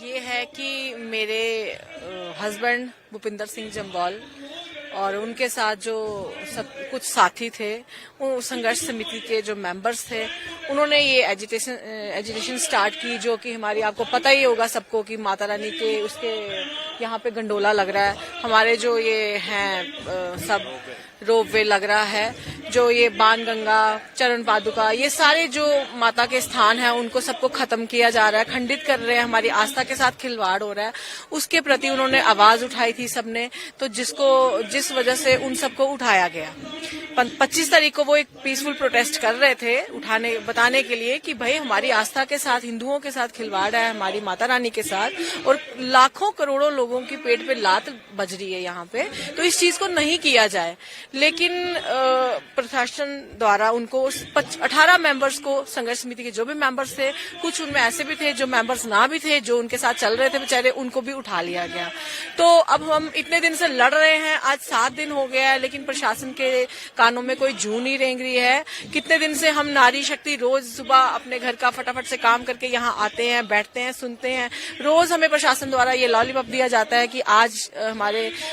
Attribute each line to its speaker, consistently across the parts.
Speaker 1: ये है कि मेरे हस्बैंड भूपिंदर सिंह जम्वाल और उनके साथ जो कुछ साथी थे, वो संघर्ष समिति के जो मेंबर्स थे, उन्होंने ये एजिटेशन स्टार्ट की, जो कि हमारी, आपको पता ही होगा सबको कि माता रानी के उसके यहाँ पे गंडोला लग रहा है, हमारे जो ये हैं सब रोप वे लग रहा है, जो ये बाण गंगा, चरण पादुका, ये सारे जो माता के स्थान हैं उनको सबको खत्म किया जा रहा है, खंडित कर रहे हैं, हमारी आस्था के साथ खिलवाड़ हो रहा है। उसके प्रति उन्होंने आवाज उठाई थी सबने, तो जिस वजह से उन सबको उठाया गया। 25 तारीख को वो एक पीसफुल प्रोटेस्ट कर रहे थे, बताने के लिए कि भाई हमारी आस्था के साथ, हिंदुओं के साथ खिलवाड़ है, हमारी माता रानी के साथ, और लाखों करोड़ों लोगों की पेट पे लात बज रही है यहाँ पे, तो इस चीज को नहीं किया जाए। लेकिन प्रशासन द्वारा उनको 18 मेंबर्स को, संघर्ष समिति के जो भी मेंबर्स थे, कुछ उनमें ऐसे भी थे जो मेंबर्स ना भी थे, जो उनके साथ चल रहे थे बेचारे, उनको भी उठा लिया गया। तो अब हम इतने दिन से लड़ रहे हैं, आज 7 दिन हो गया है, लेकिन प्रशासन के कानों में कोई जू नहीं रेंग रही है। कितने दिन से हम नारी शक्ति रोज सुबह अपने घर का फटाफट से काम करके यहाँ आते हैं, बैठते हैं, सुनते हैं, रोज हमें प्रशासन द्वारा ये लॉलीपॉप दिया जाता है कि आज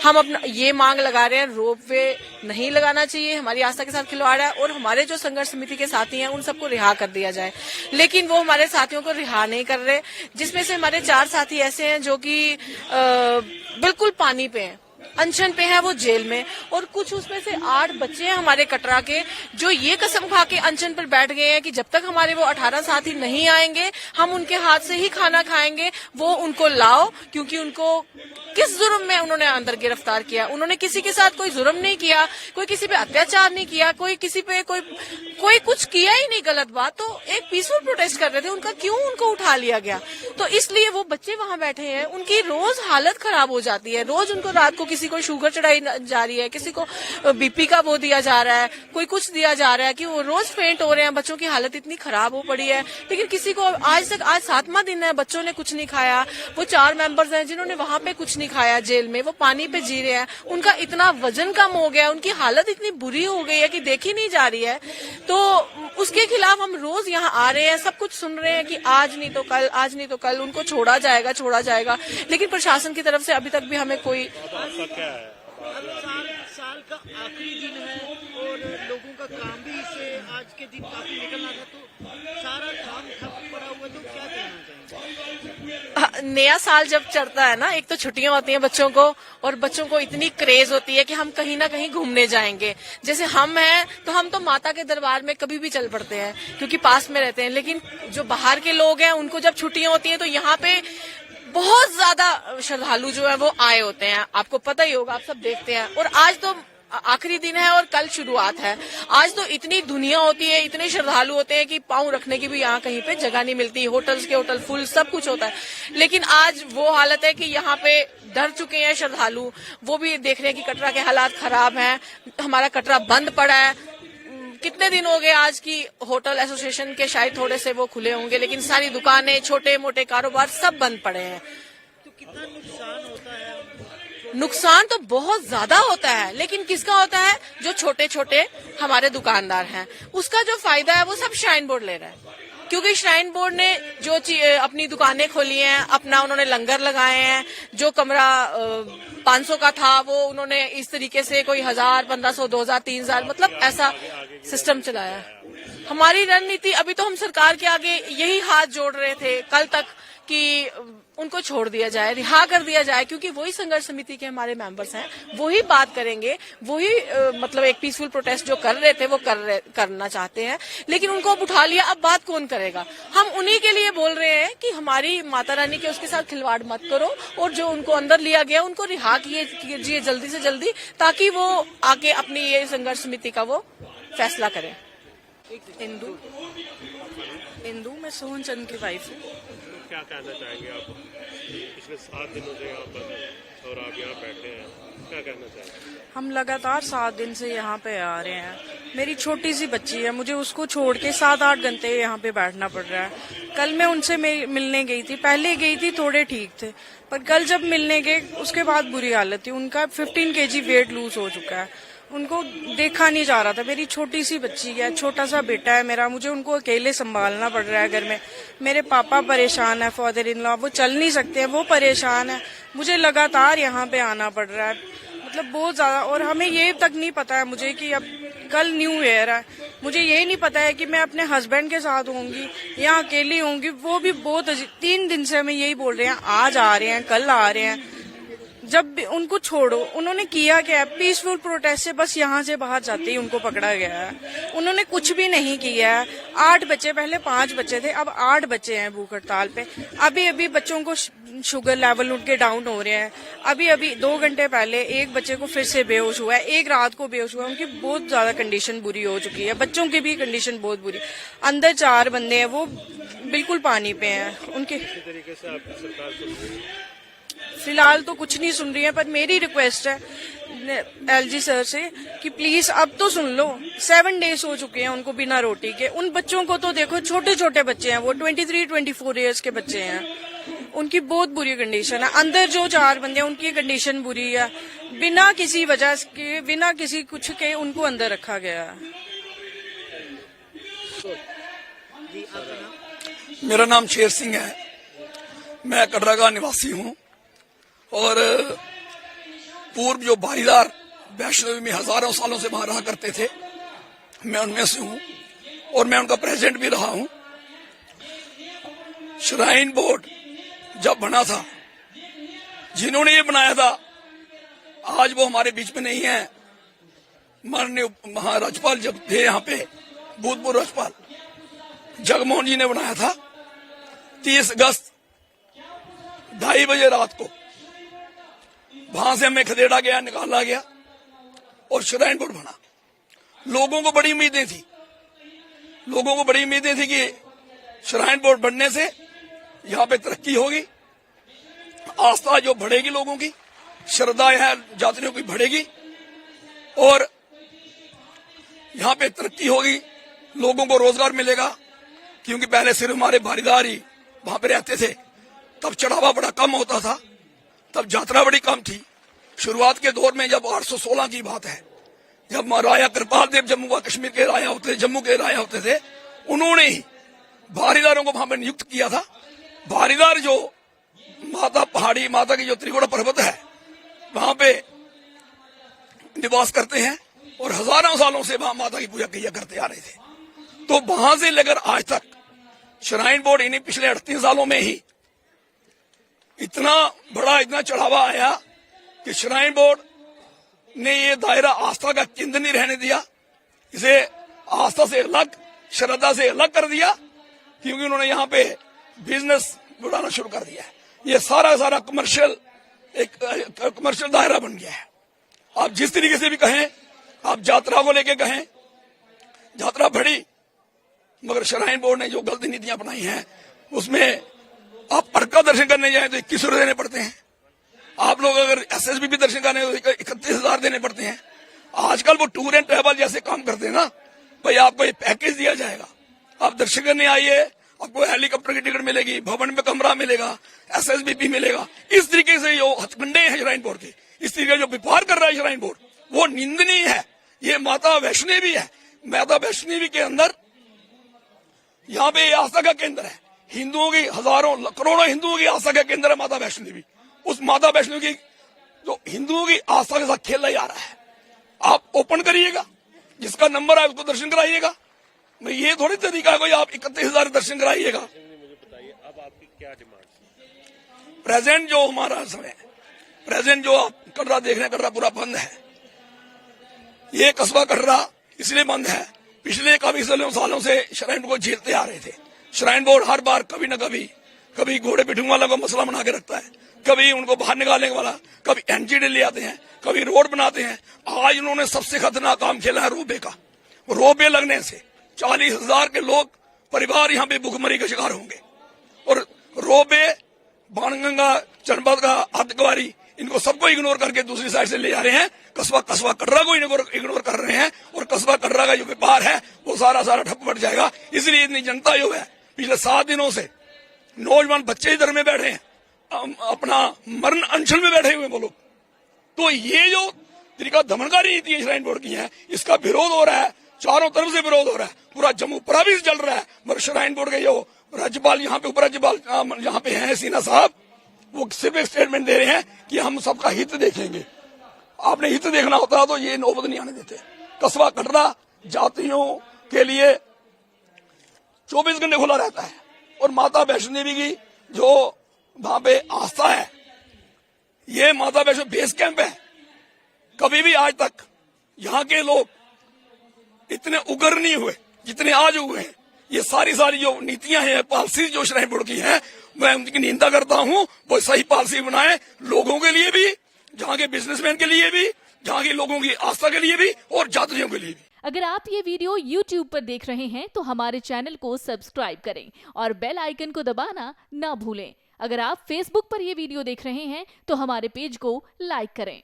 Speaker 1: हम अपना ये मांग लगा रहे हैं, रोप वे नहीं लगाना चाहिए, हमारी आस्था के साथ खिलवाड़ है, और हमारे जो संघर्ष समिति के साथी हैं उन सबको रिहा कर दिया जाए। लेकिन वो हमारे साथियों को रिहा नहीं कर रहे, जिसमें से हमारे 4 साथी ऐसे हैं जो कि बिल्कुल पानी पे हैं, अनशन पे है, वो जेल में, और कुछ उसमें से 8 बच्चे हैं हमारे कटरा के, जो ये कसम खा के अनशन पर बैठ गए हैं कि जब तक हमारे वो 18 साथी नहीं आएंगे हम उनके हाथ से ही खाना खाएंगे, वो उनको लाओ, क्योंकि उनको किस जुर्म में उन्होंने अंदर गिरफ्तार किया। उन्होंने किसी के साथ कोई जुर्म नहीं किया, कोई किसी पे अत्याचार नहीं किया, कोई किसी पे कोई कुछ किया ही नहीं गलत बात, तो एक पीसफुल प्रोटेस्ट कर रहे थे, उनका क्यों उनको उठा लिया गया। तो इसलिए वो बच्चे वहां बैठे हैं, उनकी रोज हालत खराब हो जाती है, रोज उनको रात को किसी को शुगर चढ़ाई जा रही है, किसी को बीपी का वो दिया जा रहा है, कोई कुछ दिया जा रहा है, कि वो रोज फेंट हो रहे हैं, बच्चों की हालत इतनी खराब हो पड़ी है। लेकिन किसी को आज 7वां दिन है, बच्चों ने कुछ नहीं खाया। वो 4 मेंबर्स हैं जिन्होंने वहां पे कुछ नहीं खाया जेल में, वो पानी पे जी रहे हैं, उनका इतना वजन कम हो गया, उनकी हालत इतनी बुरी हो गई है कि देखी नहीं जा रही है। तो उसके खिलाफ हम रोज यहाँ आ रहे हैं, सब कुछ सुन रहे हैं कि आज नहीं तो कल उनको छोड़ा जाएगा, लेकिन प्रशासन की तरफ से अभी तक भी हमें कोई
Speaker 2: साल का आखिरी दिन है और लोगों का काम भी इससे आज के दिन काफी निकलना था, तो सारा काम ठप पड़ा हुआ, तो क्या कहना चाहेंगे?
Speaker 1: नया साल जब चढ़ता है ना, एक तो छुट्टियां होती हैं बच्चों को, और बच्चों को इतनी क्रेज होती है कि हम कहीं ना कहीं घूमने जाएंगे। जैसे हम हैं तो हम तो माता के दरबार में कभी भी चल पड़ते हैं, क्योंकि पास में रहते हैं। लेकिन जो बाहर के लोग हैं, उनको जब छुट्टियां होती हैं तो यहाँ पे बहुत ज्यादा श्रद्धालु जो है वो आए होते हैं, आपको पता ही होगा, आप सब देखते हैं। और आज तो आखिरी दिन है और कल शुरुआत है। आज तो इतनी दुनिया होती है, इतने श्रद्धालु होते हैं कि पांव रखने की भी यहाँ कहीं पे जगह नहीं मिलती, होटल्स के होटल फुल, सब कुछ होता है। लेकिन आज वो हालत है कि यहाँ पे डर चुके हैं श्रद्धालु, वो भी देख रहे हैं कि कटरा के हालात खराब हैं, हमारा कटरा बंद पड़ा है। कितने दिन हो गए आज की होटल एसोसिएशन के शायद थोड़े से वो खुले होंगे, लेकिन सारी दुकानें, छोटे मोटे कारोबार सब बंद पड़े हैं।
Speaker 2: तो कितना नुकसान होता है?
Speaker 1: नुकसान तो बहुत ज्यादा होता है, लेकिन किसका होता है? जो छोटे छोटे हमारे दुकानदार हैं, उसका जो फायदा है वो सब श्राइन बोर्ड ले रहा है, क्योंकि श्राइन बोर्ड ने जो अपनी दुकानें खोली हैं, अपना उन्होंने लंगर लगाए हैं, जो कमरा 500 का था वो उन्होंने इस तरीके से कोई 1000, 1500, 2000, 3000, मतलब ऐसा सिस्टम चलाया। हमारी रणनीति, अभी तो हम सरकार के आगे यही हाथ जोड़ रहे थे कल तक कि उनको छोड़ दिया जाए, रिहा कर दिया जाए, क्योंकि वही संघर्ष समिति के हमारे मेंबर्स हैं, वही बात करेंगे, वही मतलब एक पीसफुल प्रोटेस्ट जो कर रहे थे वो करना चाहते हैं। लेकिन उनको अब उठा लिया, अब बात कौन करेगा? हम उन्हीं के लिए बोल रहे हैं कि हमारी माता रानी के उसके साथ खिलवाड़ मत करो, और जो उनको अंदर लिया गया उनको रिहा कीजिए जल्दी से जल्दी, ताकि वो आके अपनी ये संघर्ष समिति का वो फैसला करें।
Speaker 3: इंदू, मैं सोहन चंद की वाइफ हूँ।
Speaker 4: क्या कहना चाहेंगे आप? पिछले 7 दिनों से यहाँ पर और आप यहाँ बैठे हैं, क्या कहना चाहेंगे?
Speaker 3: हम लगातार 7 दिन से यहाँ पे आ रहे हैं। मेरी छोटी सी बच्ची है, मुझे उसको छोड़ के 7-8 घंटे यहाँ पे बैठना पड़ रहा है। कल मैं उनसे मिलने गई थी, पहले गई थी थोड़े ठीक थे, पर कल जब मिलने गए उसके बाद बुरी हालत थी। उनका 15 kg वेट लूज हो चुका है, उनको देखा नहीं जा रहा था। मेरी छोटी सी बच्ची है, छोटा सा बेटा है मेरा, मुझे उनको अकेले संभालना पड़ रहा है घर में। मेरे पापा परेशान है, फादर इन लॉ, वो चल नहीं सकते हैं, वो परेशान है। मुझे लगातार यहाँ पे आना पड़ रहा है, मतलब बहुत ज्यादा। और हमें ये तक नहीं पता है मुझे कि अब कल न्यू ईयर है, मुझे ये नहीं पता है कि मैं अपने हस्बैंड के साथ होंगी या अकेली होंगी। वो भी बहुत 3 दिन से हमें यही बोल रहे हैं, आज आ रहे हैं, कल आ रहे हैं। जब भी उनको छोड़ो, उन्होंने किया क्या है? पीसफुल प्रोटेस्ट से बस यहाँ से बाहर जाते ही उनको पकड़ा गया है। उन्होंने कुछ भी नहीं किया है। 8 बच्चे, पहले 5 बच्चे थे, अब 8 बच्चे हैं भूख हड़ताल पे। अभी बच्चों को शुगर लेवल उनके डाउन हो रहे हैं। अभी 2 घंटे पहले एक बच्चे को फिर से बेहोश हुआ है, एक रात को बेहोश हुआ है। उनकी बहुत ज्यादा कंडीशन बुरी हो चुकी है, बच्चों की भी कंडीशन बहुत बुरी। अंदर 4 बंदे हैं, वो बिल्कुल पानी पे हैं। उनके
Speaker 4: इसी तरीके से आप सरकार को
Speaker 3: फिलहाल तो कुछ नहीं सुन रही है, पर मेरी रिक्वेस्ट है एलजी सर से कि प्लीज अब तो सुन लो। 7 डेज हो चुके हैं उनको बिना रोटी के। उन बच्चों को तो देखो, छोटे छोटे बच्चे हैं, वो 23-24 ईयर्स के बच्चे हैं। उनकी बहुत बुरी कंडीशन है। अंदर जो 4 बंदे हैं, उनकी कंडीशन बुरी है। बिना किसी वजह के, बिना किसी कुछ के उनको अंदर रखा गया है।
Speaker 2: जी आपका नाम?
Speaker 5: मेरा नाम शेर सिंह है, मैं कटरा का निवासी हूँ। और पूर्व जो भाईदार वैष्णवी में हजारों सालों से वहां रहा करते थे, मैं उनमें से हूँ और मैं उनका प्रेसिडेंट भी रहा हूँ। श्राइन बोर्ड जब बना था, जिन्होंने ये बनाया था, आज वो हमारे बीच में नहीं है। माननीय महाराज्यपाल जब थे यहाँ पे, भूतपूर्व राज्यपाल जगमोहन जी ने बनाया था। 30 अगस्त 2:30 बजे रात को वहां से हमें खदेड़ा गया, निकाला गया और श्राइन बोर्ड बना। लोगों को बड़ी उम्मीदें थी, लोगों को बड़ी उम्मीदें थी कि श्राइन बोर्ड बनने से यहाँ पे तरक्की होगी, आस्था जो बढ़ेगी, लोगों की श्रद्धा है यात्रियों की बढ़ेगी और यहाँ पे तरक्की होगी, लोगों को रोजगार मिलेगा। क्योंकि पहले सिर्फ हमारे भागीदार ही वहां पे रहते थे, तब चढ़ावा बड़ा कम होता था, तब यात्रा बड़ी कम थी। शुरुआत के दौर में जब 816 की बात है, जब राजा कृपाल देव जम्मू व कश्मीर के राजा होते, जम्मू के राजा होते थे, उन्होंने ही भागीदारों को वहां पर नियुक्त किया था। भागीदार जो माता पहाड़ी माता की जो त्रिकोण पर्वत है, वहां पे निवास करते हैं और हजारों सालों से वहां माता की पूजा किया करते आ रहे थे। तो वहां से लेकर आज तक श्राइन बोर्ड इन्हीं पिछले 38 सालों में ही इतना बड़ा, इतना चढ़ावा आया कि श्राइन बोर्ड ने ये दायरा आस्था का केंद्र नहीं रहने दिया, इसे आस्था से अलग, श्रद्धा से अलग कर दिया। क्योंकि उन्होंने यहाँ पे बिजनेस बढ़ाना शुरू कर दिया है। ये सारा कमर्शियल, एक कमर्शियल दायरा बन गया है। आप जिस तरीके से भी कहें, आप यात्रा को लेके कहें, यात्रा बढ़ी, मगर श्राइन बोर्ड ने जो गलत नीतियां अपनाई हैं, उसमें आप अर्का दर्शन करने जाए तो 21 रुपये देने पड़ते हैं। आप लोग अगर एसएसबी भी दर्शन करने तो 31,000 देने पड़ते हैं। आजकल वो टूर एंड ट्रैवल जैसे काम करते हैं ना, भाई आपको ये पैकेज दिया जाएगा, आप दर्शन करने आइए, आपको हेलीकॉप्टर की टिकट मिलेगी, भवन में कमरा मिलेगा, एसएसबी भी मिलेगा। इस तरीके से जो हथकंडे हैं श्राइन बोर्ड के, इस तरीके का जो व्यापार कर रहा है श्राइन बोर्ड, वो निंदनीय है। ये माता वैष्णवी है, माता वैष्णवी के अंदर यहाँ पे आस्था का केंद्र है। हिंदुओं की हजारों करोड़ों हिंदुओं की आस्था का केंद्र है माता वैष्णवी। उस माता वैष्णवी की जो हिंदुओं की आस्था के साथ खेला जा रहा है, आप ओपन करिएगा, जिसका नंबर है उसको दर्शन कराइएगा। मैं ये थोड़ी तरीका है कोई आप 31,000 दर्शन कराइएगा।
Speaker 4: मुझे बताइए अब आपकी क्या डिमांड?
Speaker 5: प्रेजेंट जो हमारा समय, प्रेजेंट जो आप कटरा देख रहे हैं, कटरा पूरा बंद है। ये कस्बा कटरा इसलिए बंद है, पिछले काफी सालों से श्राइन बोर्ड को झेलते आ रहे थे। श्राइन बोर्ड हर बार कभी न कभी घोड़े पिठूंग वाला का मसला बना के रखता है, कभी उनको बाहर निकालने वाला, कभी एनजीडी ले आते हैं, कभी रोड बनाते हैं। आज उन्होंने सबसे खतरनाक काम खेला है रोपवे का। रोपवे लगने से 40,000 के लोग, परिवार यहाँ पे भूखमरी का शिकार होंगे। और रोपवे, बाणगंगा, जनपद का आतंकवादी, इनको सबको इग्नोर करके दूसरी साइड से ले जा रहे हैं। कस्बा कटरा को इग्नोर कर रहे हैं और कस्बा कटरा का जो व्यापार है वो सारा ठप पड़ जाएगा। इसलिए इतनी जनता जो है पिछले 7 दिनों से, नौजवान बच्चे इधर में बैठे हैं, अपना मरण अनशन में बैठे हुए वो लोग। तो ये जो तरीका दमनकारी नीति है श्राइन बोर्ड की है, इसका विरोध हो रहा है, चारों तरफ से विरोध हो रहा है, पूरा जम्मू प्रविस जल रहा है। मगर श्राइन बोर्ड के जो राज्यपाल यहाँ पे उपराज्यपाल यहाँ पे हैं सिन्हा साहब, वो सिर्फ एक स्टेटमेंट दे रहे हैं कि हम सबका हित देखेंगे। आपने हित देखना होता तो ये नौबत नहीं आने देते। कस्बा कटरा जातियों के लिए 24 घंटे खुला रहता है और माता वैष्णो देवी की जो वहां पे आस्था है, ये माता वैष्णो बेस कैंप है। कभी भी आज तक यहाँ के लोग इतने उग्र नहीं हुए जितने आज हुए हैं। ये सारी जो नीतियां हैं, पॉलिसी जो श्राइन बोर्ड की है, मैं उनकी निंदा करता हूं। वो सही पॉलिसी बनाए लोगों के लिए भी, जहाँ के बिजनेसमैन के लिए भी, जहाँ के लोगों की आस्था के लिए भी और जातियों के लिए भी।
Speaker 6: अगर आप ये वीडियो YouTube पर देख रहे हैं तो हमारे चैनल को सब्सक्राइब करें और बेल आइकन को दबाना ना भूलें। अगर आप Facebook पर ये वीडियो देख रहे हैं तो हमारे पेज को लाइक करें।